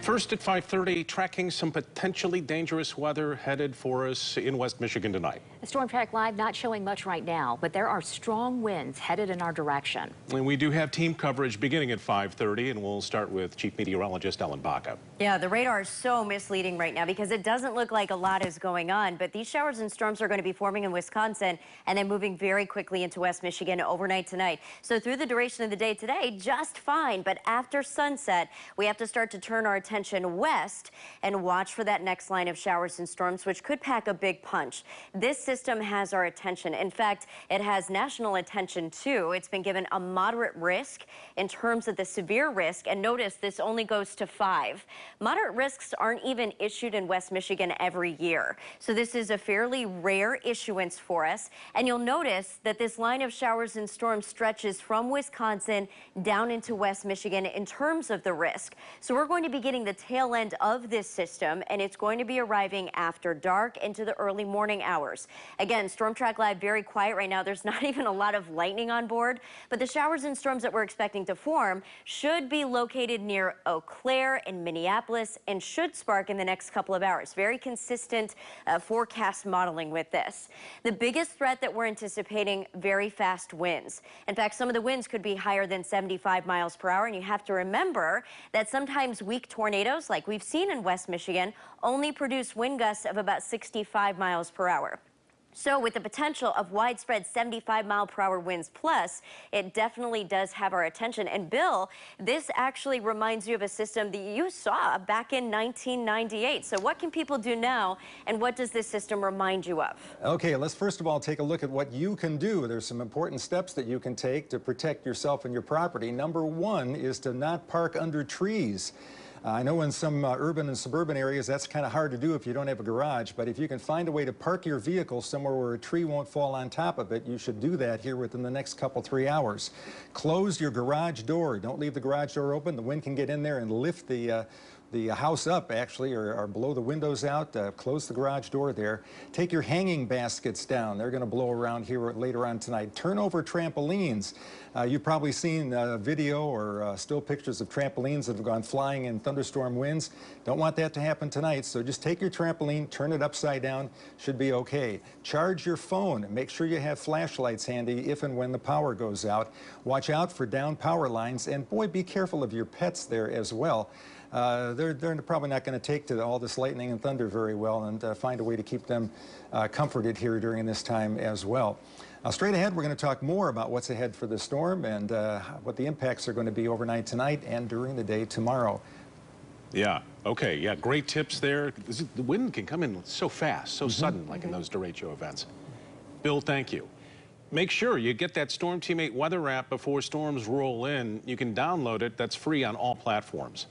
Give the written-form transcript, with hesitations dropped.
First at 5:30, tracking some potentially dangerous weather headed for us in West Michigan tonight. The Storm Track Live not showing much right now, but there are strong winds headed in our direction. And we do have team coverage beginning at 5:30, and we'll start with Chief Meteorologist Ellen Baca. Yeah, the radar is so misleading right now because it doesn't look like a lot is going on, but these showers and storms are going to be forming in Wisconsin and then moving very quickly into West Michigan overnight tonight. So through the duration of the day today, just fine, but after sunset, we have to start to turn our attention west and watch for that next line of showers and storms, which could pack a big punch. This system has our attention. In fact, it has national attention too. It's been given a moderate risk in terms of the severe risk, and notice this only goes to 5. Moderate risks aren't even issued in West Michigan every year. So this is a fairly rare issuance for us. And you'll notice that this line of showers and storms stretches from Wisconsin down into West Michigan in terms of the risk. So we're going to be getting the tail end of this system, and it's going to be arriving after dark into the early morning hours. Again, Storm Track Live very quiet right now. There's not even a lot of lightning on board, but the showers and storms that we're expecting to form should be located near Eau Claire and Minneapolis and should spark in the next couple of hours. Very consistent forecast modeling with this. The biggest threat that we're anticipating, very fast winds. In fact, some of the winds could be higher than 75 miles per hour, and you have to remember that sometimes weak tornadoes, like we've seen in West Michigan, only produce wind gusts of about 65 miles per hour. So with the potential of widespread 75-mile-per-hour winds plus, it definitely does have our attention. And Bill, this actually reminds you of a system that you saw back in 1998. So what can people do now, and what does this system remind you of? Okay, let's first of all take a look at what you can do. There's some important steps that you can take to protect yourself and your property. Number one is to not park under trees. I know in some urban and suburban areas that's kind of hard to do if you don't have a garage, but if you can find a way to park your vehicle somewhere where a tree won't fall on top of it, you should do that here within the next 3 hours. Close your garage door. Don't leave the garage door open. The wind can get in there and lift the house up, actually, or blow the windows out. Close the garage door there. Take your hanging baskets down. They're going to blow around here later on tonight. Turn over trampolines. You've probably seen video or still pictures of trampolines that have gone flying in thunderstorm winds. Don't want that to happen tonight, so just take your trampoline, turn it upside down. Should be okay. Charge your phone. Make sure you have flashlights handy if and when the power goes out. Watch out for down power lines, and boy, be careful of your pets there as well. They're probably not going to take to all this lightning and thunder very well, and find a way to keep them comforted here during this time as well. Now, straight ahead, we're going to talk more about what's ahead for the storm and what the impacts are going to be overnight tonight and during the day tomorrow. Yeah, okay, yeah, great tips there. The wind can come in so fast, so sudden, like in those derecho events. Bill, thank you. Make sure you get that Storm Team 8 weather app before storms roll in. You can download it. That's free on all platforms.